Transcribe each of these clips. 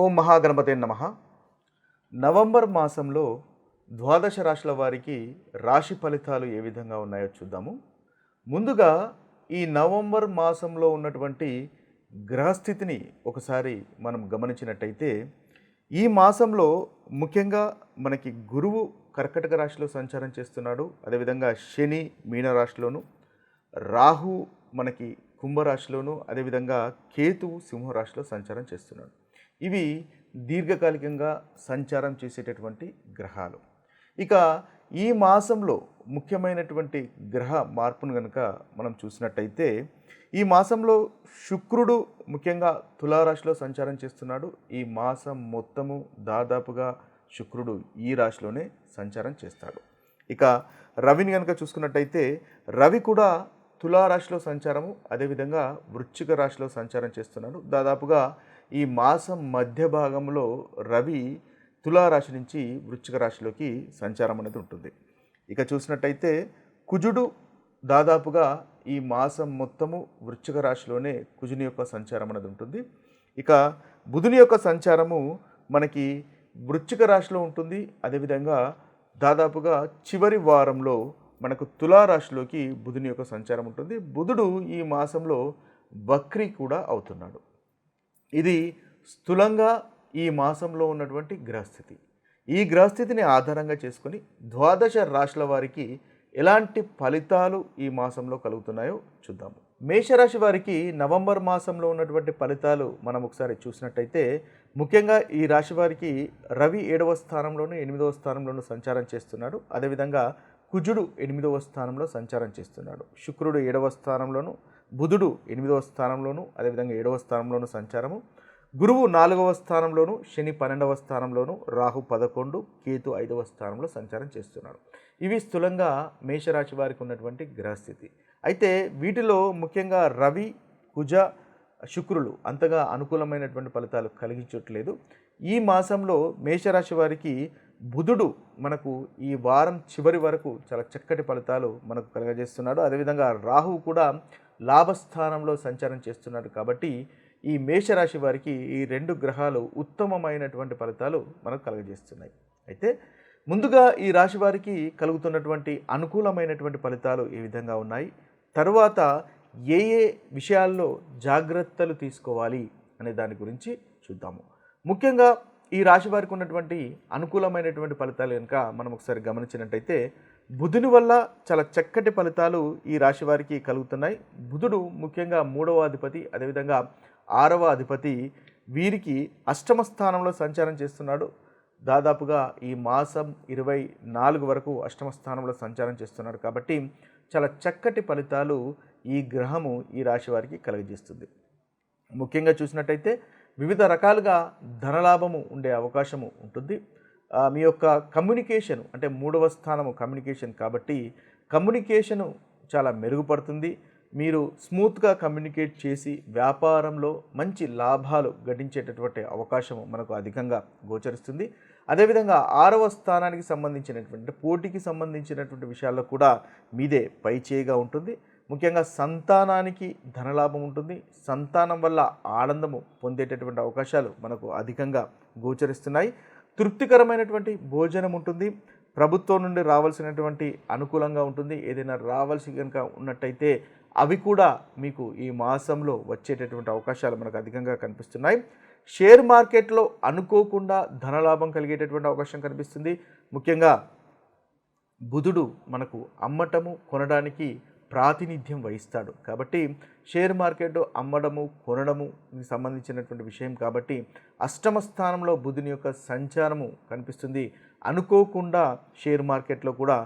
ఓం మహాగణపతే నమః. నవంబర్ మాసంలో ద్వాదశ రాశుల వారికి రాశి ఫలితాలు ఏ విధంగా ఉన్నాయో చూద్దాము. ముందుగా ఈ నవంబర్ మాసంలో ఉన్నటువంటి గ్రహస్థితిని ఒకసారి మనం గమనించినట్టయితే ఈ మాసంలో ముఖ్యంగా మనకి గురువు కర్కటక రాశిలో సంచారం చేస్తున్నాడు. అదేవిధంగా శని మీనరాశిలోను, రాహు మనకి కుంభరాశిలోను, అదేవిధంగా కేతువు సింహరాశిలో సంచారం చేస్తున్నాడు. ఇవి దీర్ఘకాలికంగా సంచారం చేసేటటువంటి గ్రహాలు. ఇక ఈ మాసంలో ముఖ్యమైనటువంటి గ్రహ మార్పును కనుక మనం చూసినట్టయితే ఈ మాసంలో శుక్రుడు ముఖ్యంగా తులారాశిలో సంచారం చేస్తున్నాడు. ఈ మాసం మొత్తము దాదాపుగా శుక్రుడు ఈ రాశిలోనే సంచారం చేస్తాడు. ఇక రవిని కనుక చూసుకున్నట్టయితే రవి కూడా తులారాశిలో సంచారము, అదేవిధంగా వృశ్చిక రాశిలో సంచారం చేస్తున్నాడు. దాదాపుగా ఈ మాసం మధ్య భాగంలో రవి తులారాశి నుంచి వృశ్చిక రాశిలోకి సంచారం అనేది ఉంటుంది. ఇక చూసినట్టయితే కుజుడు దాదాపుగా ఈ మాసం మొత్తము వృశ్చిక రాశిలోనే కుజుని యొక్క సంచారం అనేది ఉంటుంది. ఇక బుధుని యొక్క సంచారము మనకి వృశ్చిక రాశిలో ఉంటుంది. అదేవిధంగా దాదాపుగా చివరి వారంలో మనకు తులారాశిలోకి బుధుని యొక్క సంచారం ఉంటుంది. బుధుడు ఈ మాసంలో వక్రీ కూడా అవుతున్నాడు. ఇది స్థూలంగా ఈ మాసంలో ఉన్నటువంటి గ్రహస్థితి. ఈ గ్రహస్థితిని ఆధారంగా చేసుకొని ద్వాదశ రాశుల వారికి ఎలాంటి ఫలితాలు ఈ మాసంలో కలుగుతున్నాయో చూద్దాము. మేషరాశి వారికి నవంబర్ మాసంలో ఉన్నటువంటి ఫలితాలు మనం ఒకసారి చూసినట్టయితే ముఖ్యంగా ఈ రాశి వారికి రవి 7వ స్థానంలోను 8వ స్థానంలోను సంచారం చేస్తున్నాడు. అదేవిధంగా కుజుడు 8వ స్థానంలో సంచారం చేస్తున్నాడు. శుక్రుడు 7వ స్థానంలోను, బుధుడు 8వ స్థానంలోను, అదేవిధంగా 7వ స్థానంలోను సంచారము. గురువు 4వ స్థానంలోను, శని 12వ స్థానంలోను, రాహు 11, కేతు 5వ స్థానంలో సంచారం చేస్తున్నాడు. ఇవి స్థూలంగా మేషరాశి వారికి ఉన్నటువంటి గ్రహస్థితి. అయితే వీటిలో ముఖ్యంగా రవి, కుజ, శుక్రులు అంతగా అనుకూలమైనటువంటి ఫలితాలు కలిగించట్లేదు. ఈ మాసంలో మేషరాశి వారికి బుధుడు మనకు ఈ వారం చివరి వరకు చాలా చక్కటి ఫలితాలు మనకు కలగజేస్తున్నాడు. అదేవిధంగా రాహువు కూడా లాభస్థానంలో సంచారం చేస్తున్నాడు. కాబట్టి ఈ మేషరాశి వారికి ఈ 2 గ్రహాలు ఉత్తమమైనటువంటి ఫలితాలు మనకు కలగజేస్తున్నాయి. అయితే ముందుగా ఈ రాశి వారికి కలుగుతున్నటువంటి అనుకూలమైనటువంటి ఫలితాలు ఏ విధంగా ఉన్నాయి, తరువాత ఏ ఏ విషయాల్లో జాగ్రత్తలు తీసుకోవాలి అనే దాని గురించి చూద్దాము. ముఖ్యంగా ఈ రాశి వారికి ఉన్నటువంటి అనుకూలమైనటువంటి ఫలితాలు కనుక మనం ఒకసారి గమనించినట్టయితే బుధుని వల్ల చాలా చక్కటి ఫలితాలు ఈ రాశి వారికి కలుగుతున్నాయి. బుధుడు ముఖ్యంగా 3వ అధిపతి, అదేవిధంగా 6వ అధిపతి, వీరికి 8వ స్థానంలో సంచారం చేస్తున్నాడు. దాదాపుగా ఈ మాసం 24 వరకు 8వ స్థానంలో సంచారం చేస్తున్నాడు. కాబట్టి చాలా చక్కటి ఫలితాలు ఈ గ్రహము ఈ రాశి వారికి కలుగజేస్తుంది. ముఖ్యంగా చూసినట్టయితే వివిధ రకాలుగా ధనలాభము ఉండే అవకాశము ఉంటుంది. మీ యొక్క కమ్యూనికేషన్ అంటే 3వ స్థానము కమ్యూనికేషన్, కాబట్టి కమ్యూనికేషను చాలా మెరుగుపడుతుంది. మీరు స్మూత్గా కమ్యూనికేట్ చేసి వ్యాపారంలో మంచి లాభాలు గడించేటటువంటి అవకాశము మనకు అధికంగా గోచరిస్తుంది. అదేవిధంగా 6వ స్థానానికి సంబంధించినటువంటి పోటీకి సంబంధించినటువంటి విషయాల్లో కూడా మీదే పైచేయిగా ఉంటుంది. ముఖ్యంగా సంతానానికి ధనలాభం ఉంటుంది. సంతానం వల్ల ఆనందము పొందేటటువంటి అవకాశాలు మనకు అధికంగా గోచరిస్తున్నాయి. తృప్తికరమైనటువంటి భోజనం ఉంటుంది. ప్రభుత్వం నుండి రావాల్సినటువంటి అనుకూలంగా ఉంటుంది. ఏదైనా రావాల్సి కనుక ఉన్నట్టయితే అవి కూడా మీకు ఈ మాసంలో వచ్చేటటువంటి అవకాశాలు మనకు అధికంగా కనిపిస్తున్నాయి. షేర్ మార్కెట్లో అనుకోకుండా ధనలాభం కలిగేటటువంటి అవకాశం కనిపిస్తుంది. ముఖ్యంగా బుధుడు మనకు అమ్మటము కొనడానికి ప్రాతినిధ్యం వహిస్తాడు. కాబట్టి షేర్ మార్కెట్ అమ్మడము కొనడము సంబంధించినటువంటి విషయం. కాబట్టి 8వ స్థానంలో బుధుని యొక్క సంచారము కనిపిస్తుంది. అనుకోకుండా షేర్ మార్కెట్లో కూడా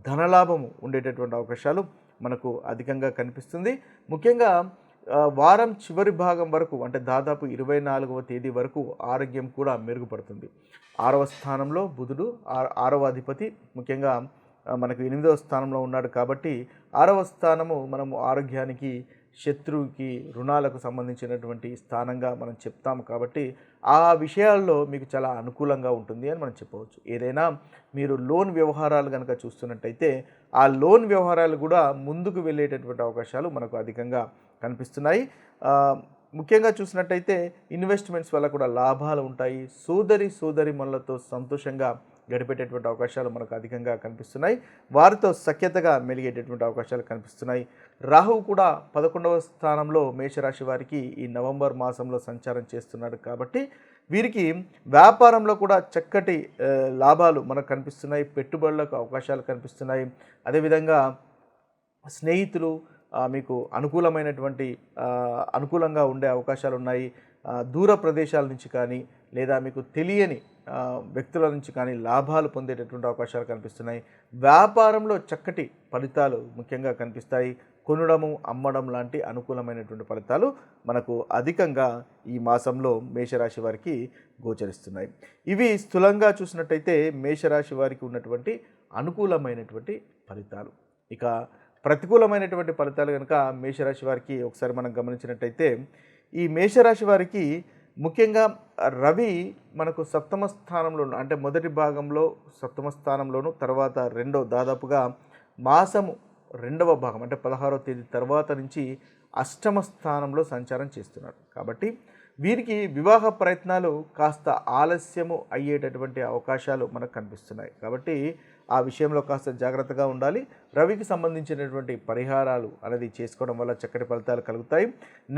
ధనలాభము ఉండేటటువంటి అవకాశాలు మనకు అధికంగా కనిపిస్తుంది. ముఖ్యంగా వారం చివరి భాగం వరకు అంటే దాదాపు 24వ తేదీ వరకు ఆరోగ్యం కూడా మెరుగుపడుతుంది. 6వ స్థానంలో బుధుడు 6వ అధిపతి ముఖ్యంగా మనకు 8వ స్థానంలో ఉన్నాడు. కాబట్టి 6వ స్థానము మనము ఆరోగ్యానికి, శత్రువుకి, రుణాలకు సంబంధించినటువంటి స్థానంగా మనం చెప్తాము. కాబట్టి ఆ విషయాల్లో మీకు చాలా అనుకూలంగా ఉంటుంది అని మనం చెప్పవచ్చు. ఏదైనా మీరు లోన్ వ్యవహారాలు కనుక చూస్తున్నట్టయితే ఆ లోన్ వ్యవహారాలు కూడా ముందుకు వెళ్ళేటటువంటి అవకాశాలు మనకు అధికంగా కనిపిస్తున్నాయి. ముఖ్యంగా చూసినట్టయితే ఇన్వెస్ట్మెంట్స్ వల్ల కూడా లాభాలు ఉంటాయి. సోదరిమణులతో సంతోషంగా గడిపేటటువంటి అవకాశాలు మనకు అధికంగా కనిపిస్తున్నాయి. వారితో సఖ్యతగా మెలిగేటటువంటి అవకాశాలు కనిపిస్తున్నాయి. రాహువు కూడా 11వ స్థానంలో మేషరాశి వారికి ఈ నవంబర్ మాసంలో సంచారం చేస్తున్నాడు కాబట్టి వీరికి వ్యాపారంలో కూడా చక్కటి లాభాలు మనకు కనిపిస్తున్నాయి. పెట్టుబడులకు అవకాశాలు కనిపిస్తున్నాయి. అదేవిధంగా స్నేహితులు మీకు అనుకూలంగా ఉండే అవకాశాలు ఉన్నాయి. దూర ప్రదేశాల నుంచి కానీ లేదా మీకు తెలియని వ్యక్తుల నుంచి కానీ లాభాలు పొందేటటువంటి అవకాశాలు కనిపిస్తున్నాయి. వ్యాపారంలో చక్కటి ఫలితాలు ముఖ్యంగా కనిపిస్తాయి. కొనడము అమ్మడం లాంటి అనుకూలమైనటువంటి ఫలితాలు మనకు అధికంగా ఈ మాసంలో మేషరాశి వారికి గోచరిస్తున్నాయి. ఇవి స్థూలంగా చూసినట్టయితే మేషరాశి వారికి ఉన్నటువంటి అనుకూలమైనటువంటి ఫలితాలు. ఇక ప్రతికూలమైనటువంటి ఫలితాలు కనుక మేషరాశి వారికి ఒకసారి మనం గమనించినట్టయితే ఈ మేషరాశి వారికి ముఖ్యంగా రవి మనకు సప్తమ స్థానంలో అంటే మొదటి భాగంలో సప్తమ స్థానంలోను తర్వాత దాదాపుగా మాసము 2వ భాగం అంటే 16వ తేదీ తర్వాత నుంచి అష్టమ స్థానంలో సంచారం చేస్తున్నాడు. కాబట్టి వీరికి వివాహ ప్రయత్నాలు కాస్త ఆలస్యము అయ్యేటటువంటి అవకాశాలు మనకు కనిపిస్తున్నాయి. కాబట్టి ఆ విషయంలో కాస్త జాగ్రత్తగా ఉండాలి. రవికి సంబంధించినటువంటి పరిహారాలు అనేది చేసుకోవడం వల్ల చక్కటి ఫలితాలు కలుగుతాయి.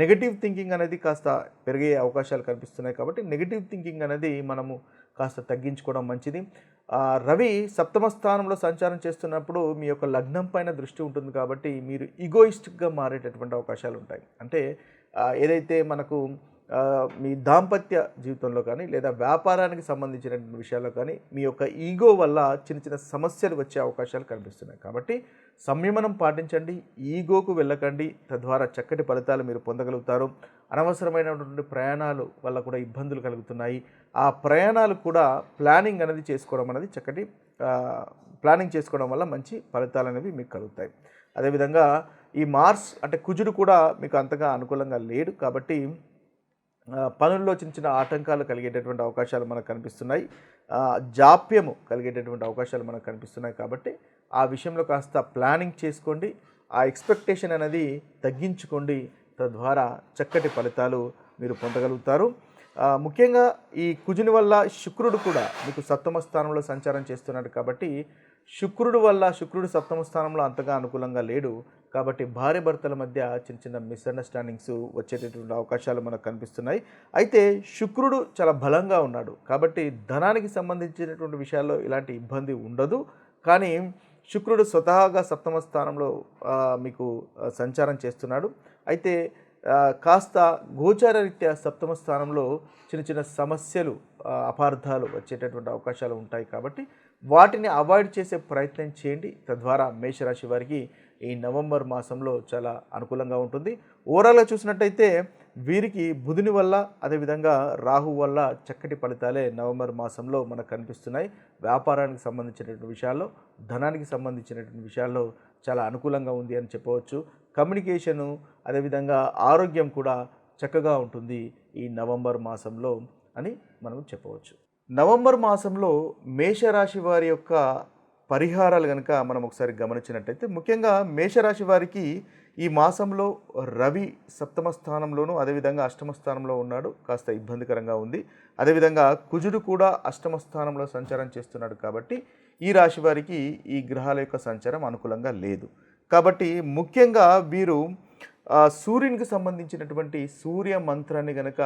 నెగటివ్ థింకింగ్ అనేది కాస్త పెరిగే అవకాశాలు కనిపిస్తున్నాయి. కాబట్టి నెగటివ్ థింకింగ్ అనేది మనము కాస్త తగ్గించుకోవడం మంచిది. రవి సప్తమ స్థానంలో సంచారం చేస్తున్నప్పుడు మీ యొక్క లగ్నం పైన దృష్టి ఉంటుంది కాబట్టి మీరు ఈగోయిస్టిక్గా మారేటటువంటి అవకాశాలు ఉంటాయి. అంటే ఏదైతే మనకు మీ దాంపత్య జీవితంలో కానీ లేదా వ్యాపారానికి సంబంధించిన విషయాల్లో కానీ మీ యొక్క ఈగో వల్ల చిన్న సమస్యలు వచ్చే అవకాశాలు కనిపిస్తున్నాయి. కాబట్టి సంయమనం పాటించండి, ఈగోకు వెళ్ళకండి. తద్వారా చక్కటి ఫలితాలు మీరు పొందగలుగుతారు. అనవసరమైనటువంటి ప్రయాణాలు వల్ల కూడా ఇబ్బందులు కలుగుతున్నాయి. ఆ ప్రయాణాలు కూడా ప్లానింగ్ అనేది చేసుకోవడం వల్ల మంచి ఫలితాలు అనేవి మీకు కలుగుతాయి. అదేవిధంగా ఈ మార్స్ అంటే కుజుడు కూడా మీకు అంతగా అనుకూలంగా లేడు. కాబట్టి పనుల్లో చిన్న ఆటంకాలు కలిగేటటువంటి అవకాశాలు మనకు కనిపిస్తున్నాయి. జాప్యము కలిగేటటువంటి అవకాశాలు మనకు కనిపిస్తున్నాయి. కాబట్టి ఆ విషయంలో కాస్త ప్లానింగ్ చేసుకోండి, ఆ ఎక్స్పెక్టేషన్ అనేది తగ్గించుకోండి. తద్వారా చక్కటి ఫలితాలు మీరు పొందగలుగుతారు. ముఖ్యంగా ఈ కుజుని వల్ల శుక్రుడు కూడా మీకు సప్తమ స్థానంలో సంచారం చేస్తున్నాడు. కాబట్టి శుక్రుడు సప్తమ స్థానంలో అంతగా అనుకూలంగా లేడు. కాబట్టి భార్య భర్తల మధ్య చిన్న మిస్అండర్స్టాండింగ్స్ వచ్చేటటువంటి అవకాశాలు మనకు కనిపిస్తున్నాయి. అయితే శుక్రుడు చాలా బలంగా ఉన్నాడు కాబట్టి ధనానికి సంబంధించినటువంటి విషయాల్లో ఇలాంటి ఇబ్బంది ఉండదు. కానీ శుక్రుడు స్వతహాగా సప్తమ స్థానంలో మీకు సంచారం చేస్తున్నాడు. అయితే కాస్త గోచారరీత్యా సప్తమ స్థానంలో చిన్న సమస్యలు అపార్థాలు వచ్చేటటువంటి అవకాశాలు ఉంటాయి. కాబట్టి వాటిని అవాయిడ్ చేసే ప్రయత్నం చేయండి. తద్వారా మేషరాశి వారికి ఈ నవంబర్ మాసంలో చాలా అనుకూలంగా ఉంటుంది. ఓవరాల్గా చూసినట్టయితే వీరికి బుధుని వల్ల అదేవిధంగా రాహు వల్ల చక్కటి ఫలితాలే నవంబర్ మాసంలో మనకు కనిపిస్తున్నాయి. వ్యాపారానికి సంబంధించినటువంటి విషయాల్లో, ధనానికి సంబంధించినటువంటి విషయాల్లో చాలా అనుకూలంగా ఉంది అని చెప్పవచ్చు. కమ్యూనికేషను అదేవిధంగా ఆరోగ్యం కూడా చక్కగా ఉంటుంది ఈ నవంబర్ మాసంలో అని మనం చెప్పవచ్చు. నవంబర్ మాసంలో మేషరాశి వారి యొక్క పరిహారాలు కనుక మనం ఒకసారి గమనించినట్టయితే ముఖ్యంగా మేషరాశి వారికి ఈ మాసంలో రవి సప్తమ స్థానంలోనూ అదేవిధంగా అష్టమ స్థానంలో ఉన్నాడు, కాస్త ఇబ్బందికరంగా ఉంది. అదేవిధంగా కుజుడు కూడా అష్టమ స్థానంలో సంచారం చేస్తున్నాడు. కాబట్టి ఈ రాశి వారికి ఈ గ్రహాల యొక్క సంచారం అనుకూలంగా లేదు. కాబట్టి ముఖ్యంగా వీరు సూర్యునికి సంబంధించినటువంటి సూర్య మంత్రాన్ని కనుక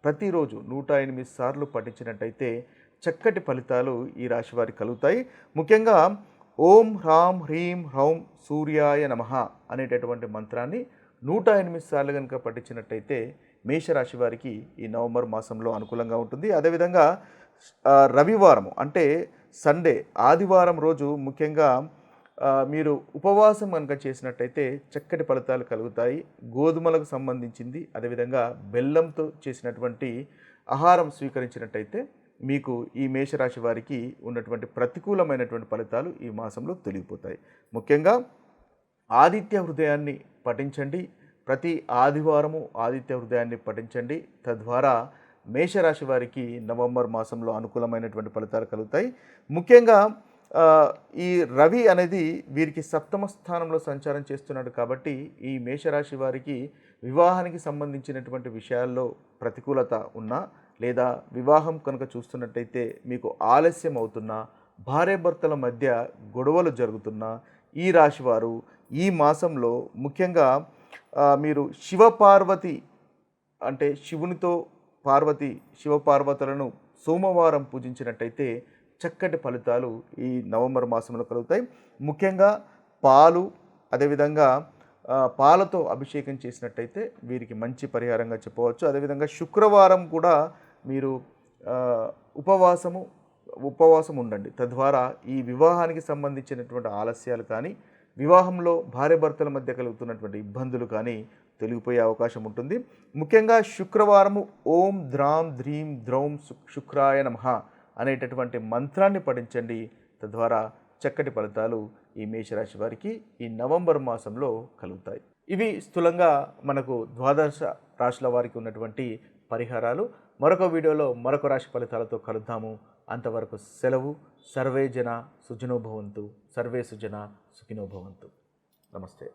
ప్రతిరోజు 108 సార్లు పఠించినట్టయితే చక్కటి ఫలితాలు ఈ రాశి వారికి కలుగుతాయి. ముఖ్యంగా ఓం హ్రాం హ్రీం హ్రౌం సూర్యాయ నమః అనేటటువంటి మంత్రాన్ని 108 సార్లు కనుక పఠించినట్టయితే మేషరాశి వారికి ఈ నవంబర్ మాసంలో అనుకూలంగా ఉంటుంది. అదేవిధంగా రవివారం అంటే సండే ఆదివారం రోజు ముఖ్యంగా మీరు ఉపవాసం కనుక చేసినట్టయితే చక్కటి ఫలితాలు కలుగుతాయి. గోధుమలకు సంబంధించింది అదేవిధంగా బెల్లంతో చేసినటువంటి ఆహారం స్వీకరించినట్టయితే మీకు ఈ మేషరాశి వారికి ఉన్నటువంటి ప్రతికూలమైనటువంటి ఫలితాలు ఈ మాసంలో తొలగిపోతాయి. ముఖ్యంగా ఆదిత్య హృదయాన్ని పఠించండి. ప్రతి ఆదివారము ఆదిత్య హృదయాన్ని పఠించండి. తద్వారా మేషరాశి వారికి నవంబర్ మాసంలో అనుకూలమైనటువంటి ఫలితాలు కలుగుతాయి. ముఖ్యంగా ఈ రవి అనేది వీరికి సప్తమ స్థానంలో సంచారం చేస్తున్నాడు. కాబట్టి ఈ మేషరాశి వారికి వివాహానికి సంబంధించినటువంటి విషయాల్లో ప్రతికూలత ఉన్నా లేదా వివాహం కనుక చూస్తున్నట్టయితే మీకు ఆలస్యం అవుతున్నా, భార్యాభర్తల మధ్య గొడవలు జరుగుతున్నా ఈ రాశివారు ఈ మాసంలో ముఖ్యంగా మీరు శివపార్వతి అంటే శివునితో శివపార్వతులను సోమవారం పూజించినట్టయితే చక్కటి ఫలితాలు ఈ నవంబర్ మాసంలో కలుగుతాయి. ముఖ్యంగా పాలు అదేవిధంగా పాలతో అభిషేకం చేసినట్టయితే వీరికి మంచి పరిహారంగా చెప్పవచ్చు. అదేవిధంగా శుక్రవారం కూడా మీరు ఉపవాసం ఉండండి. తద్వారా ఈ వివాహానికి సంబంధించినటువంటి ఆలస్యాలు కానీ, వివాహంలో భార్యాభర్తల మధ్య కలుగుతున్నటువంటి ఇబ్బందులు కానీ తొలగిపోయే అవకాశం ఉంటుంది. ముఖ్యంగా శుక్రవారము ఓం ద్రాం ధ్రీం ద్రౌం శుక్రాయ నమః అనేటటువంటి మంత్రాన్ని పఠించండి. తద్వారా చక్కటి ఫలితాలు ఈ మేషరాశి వారికి ఈ నవంబర్ మాసంలో కలుగుతాయి. ఇవి స్థూలంగా మనకు ద్వాదశ రాశుల వారికి ఉన్నటువంటి పరిహారాలు. మరొక వీడియోలో మరొక రాశి ఫలితాలతో కలుద్దాము. అంతవరకు సెలవు. సర్వే జన సుఖినో భవంతు. సర్వే సుజన సుఖినో భవంతు. నమస్తే.